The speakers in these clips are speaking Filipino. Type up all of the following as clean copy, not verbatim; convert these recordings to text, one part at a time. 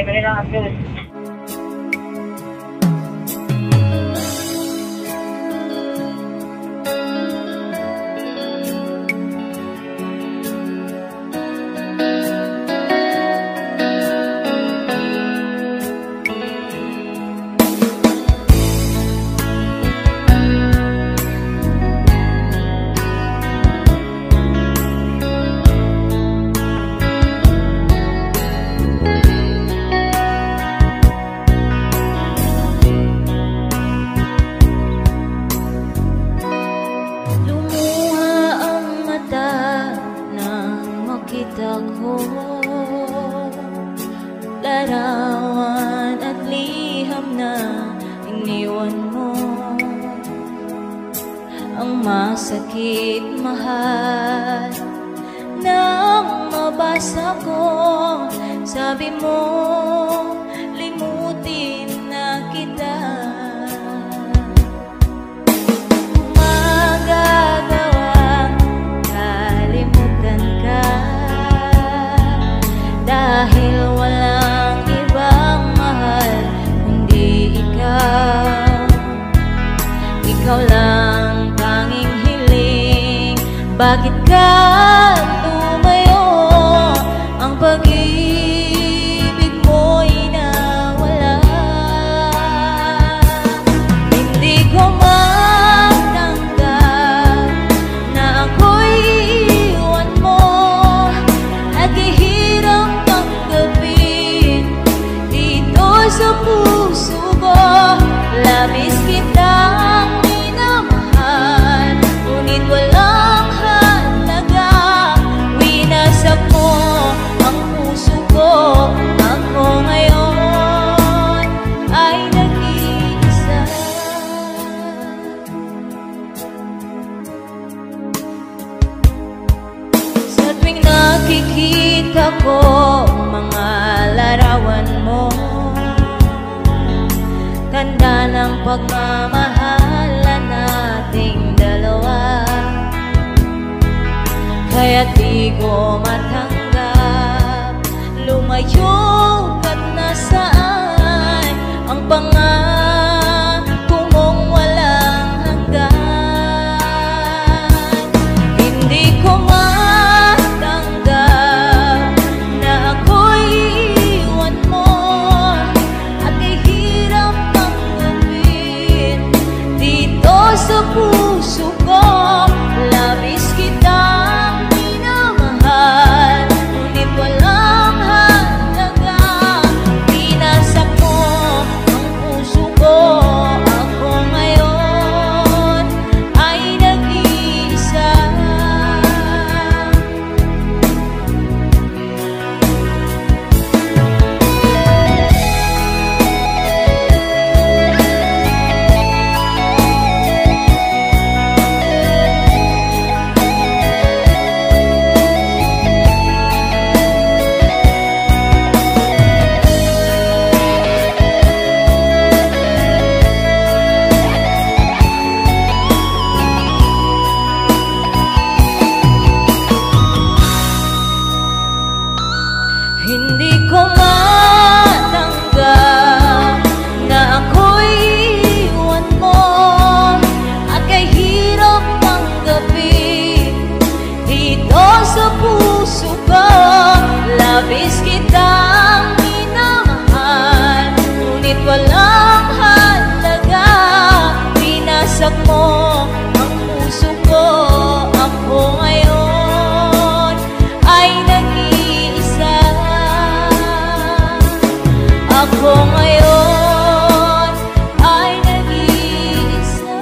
kanilang abuse. Larawan at liham na iniwan mo, ang masakit mahal nang mabasa ko. Sabi mo limutin na kita, magagawang kalimutan ka dahil walang ibang mahal kundi ikaw. Ikaw lang tanging hiling, bakit ka tumayo? Ang pag-ibig mo'y nawala. Hindi ko matanggap na ako'y iwan mo, naghihirap tanggapin dito sa puso ko. Labis kitang minamahal, ngunit walang halaga. Winasak mo ang puso ko. Ako ngayon ay nag-iisa. Sa tuwing nakikita ko mga larawan mo, tanda ng pagmamahalan nating dalawa. Kaya di ko matanggap, lumayo ka't nasaan ang pangako mong walang hanggan. Hindi ko matanggap na ako'y iwan mo, at ihirap tanggapin dito sa puso ko. Labis kitang minamahal, ngunit walang halaga. Pinasak mo ang puso ko. Ako ngayon ay nag-iisa. Hindi ko matanggap na ako'y iwan mo, at kahirap tanggapin dito sa puso ko. Labis kitang minamahal, ngunit walang halaga. Pinasak mo ang puso ko. Ako ngayon ay nag-iisa. Ako ngayon ay nag-iisa.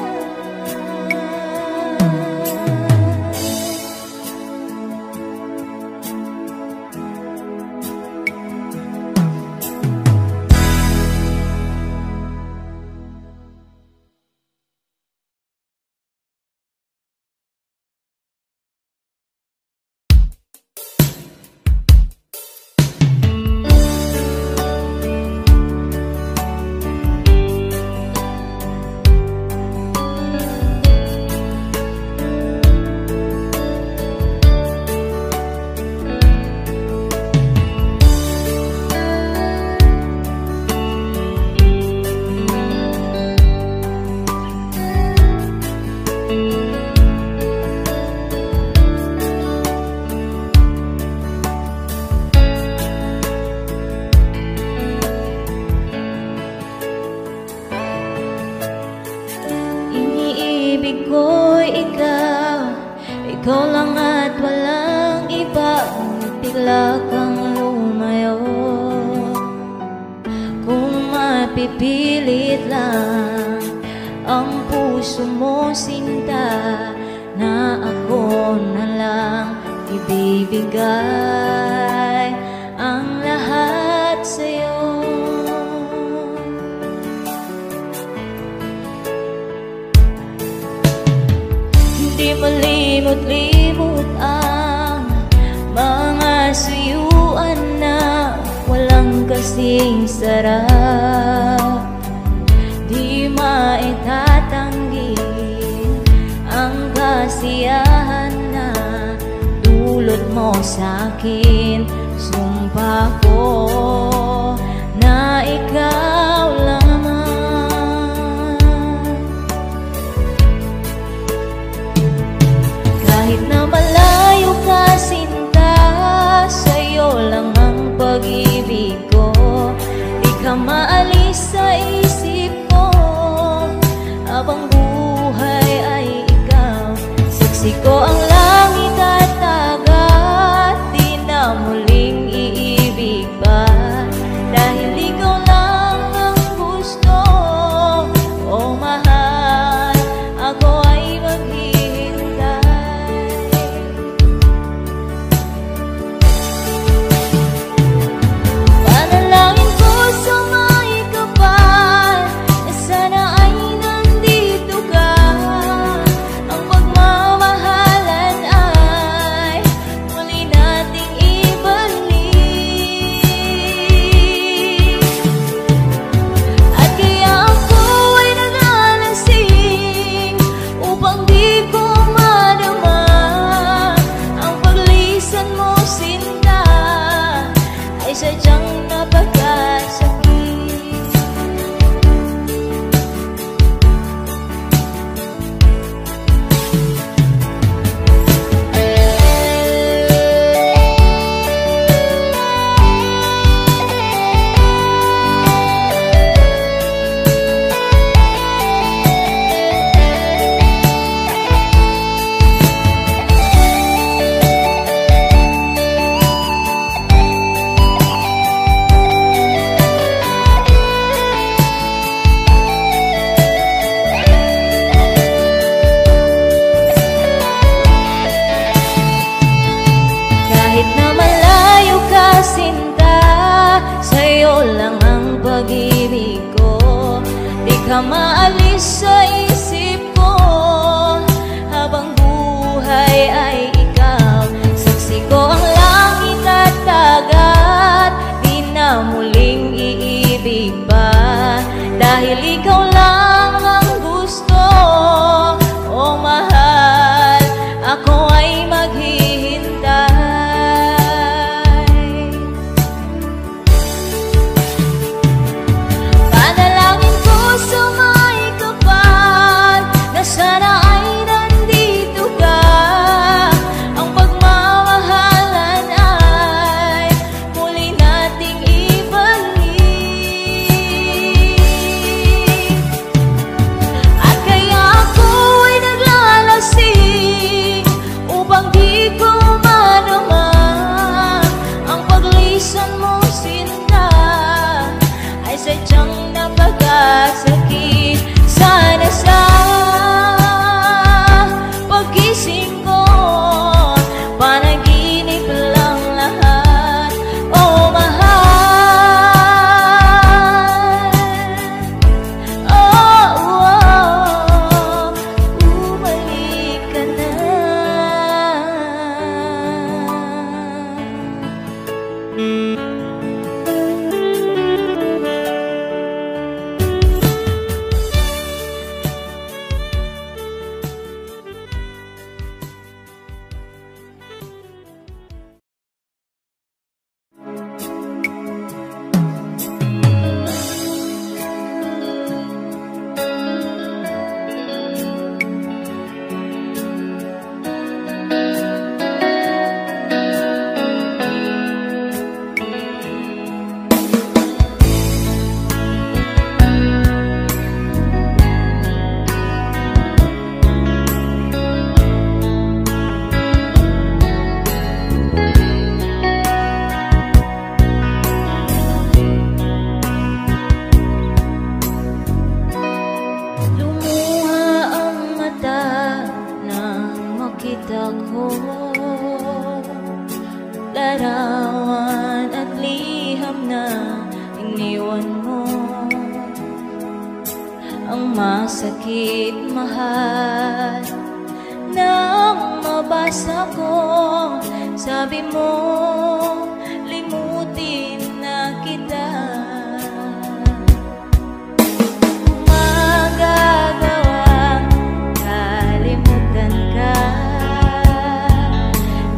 ikaw lang at walang iba, bigla kang lumayo. Kung mapipilit lang ang puso mo, sinta, na ako na lang ibibigay ang lahat sa'yo. Hindi malimot-limot ang mga suyuan na walang kasing sarap. Di maitatanggi ang kasiyahan na dulot mo sa'kin. Sumpa ko na ikaw lamang. Kahit na malayo ka, sinta, sa'yo lang ang pag-ibig ko. Di ka maalis sa isip ko, habang buhay ay ikaw. Saksi ko ang langit at dagat, di na muling iibig pa. Dahil ikaw lang ang gusto, oh mahal, ako ay maghihintay. Panalangin ko sa may kapal, na sana ay nandito ka. Ang pagmamahalan ay muli nating ibalik. At kaya ako ay nag-alasing upang di ko madama ang paglisan mo, sinta, ay sadyang napagkasakit. Kahit na malayo ka, sinta, sa'yo lang ang pag-ibig ko. Di ka maalis sa isip ko, habang buhay ay ikaw. Saksi ko ang langit at dagat, di na muling iibig pa. Dahil ikaw lang ang gusto, oh mahal, ako ay maghihintay. Panalangin ko sa may kapal, iniwan mo. Ang masakit, mahal, nang mabasa ko, sabi mo, limutin na kita. Magagawang kalimutan ka,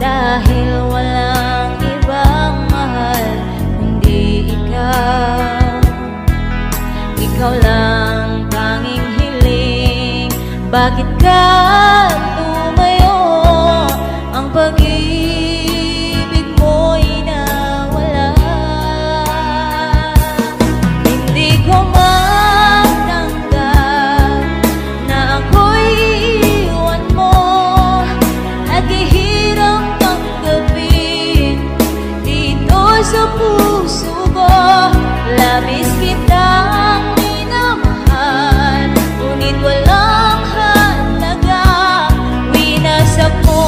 dahil walang ibang mahal kundi ikaw. Ikaw lang tanging hiling, bakit ka tumayo? Ang pag-ibig mo'y nawala. Hindi ko matanggap na ako'y iwan mo, at ihirap tanggapin dito sa puso ko. Labis kitang minamahal, ngunit walang halaga. Winasak mo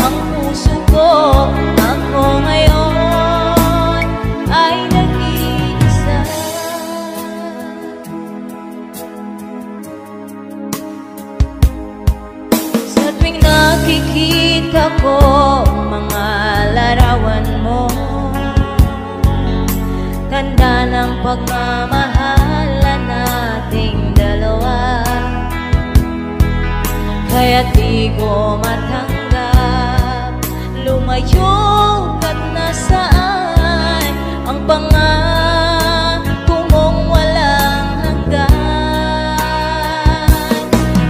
ang puso ko. Ako ngayon ay nag-iisa. Sa tuwing nakikita ko mga larawan mo, tanda ng pagmamahalan nating dalawa. Kaya't di ko matanggap, lumayo ka't nasaan ang pangako mong walang hanggan.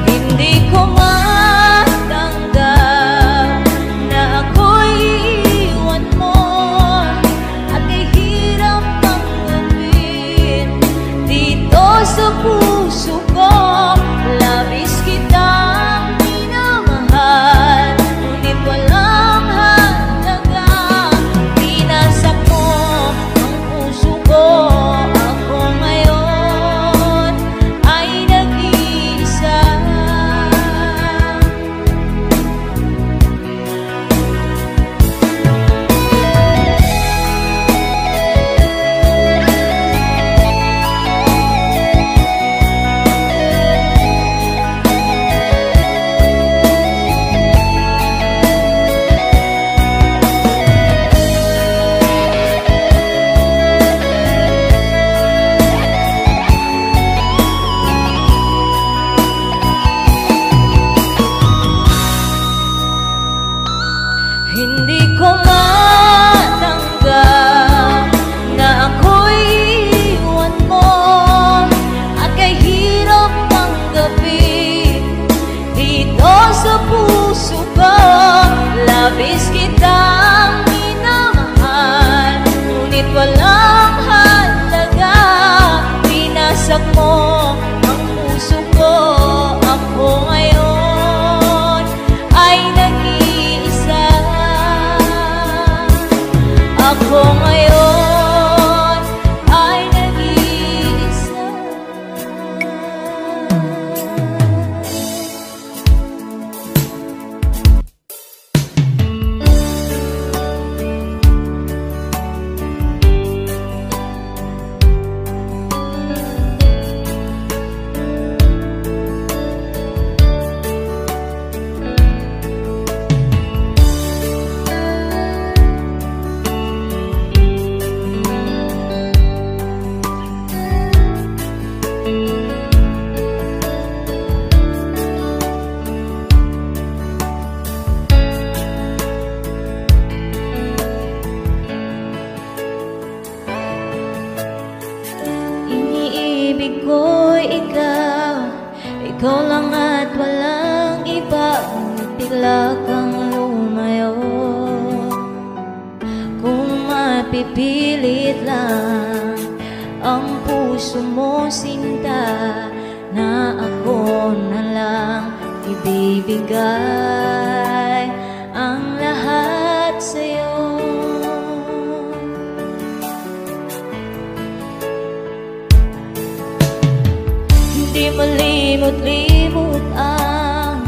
Hindi ko matanggap na ako'y iwan mo, at ihirap tanggapin dito sa puso ko. Labis kitang minamahal, ngunit walang halaga. Winasak mo ang puso ko. Ako ngayon ay nag-iisa. Hindi ko matanggap na ako'y iwan mo, at kahirap tanggapin dito sa puso ko. Labis kitang minamahal, ngunit walang halaga. Winasak mo ang puso ko. Ako ngayon ay nag-iisa. Ako ngayon ay nag-iisa. Iniibig ko'y ikaw, ikaw lang at walang iba. Tila kang lumayo, kung mapipilit lang ang puso mo, sinta, na ako na lang ibibigay ang lahat sa'yo. Hindi malimot-limot ang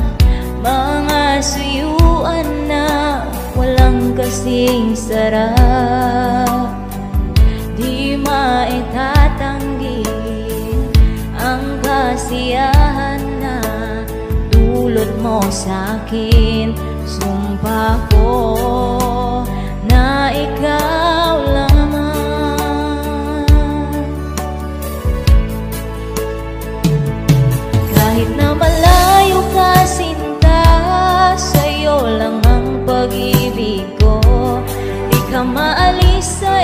mga suyuan na walang kasing sarap. Di kasiyahan na dulot mo sa'kin. Sumpa ko na ikaw lamang. Kahit na malayo ka sinta, sa'yo lang ang pag-ibig ko. Di ka maalis sa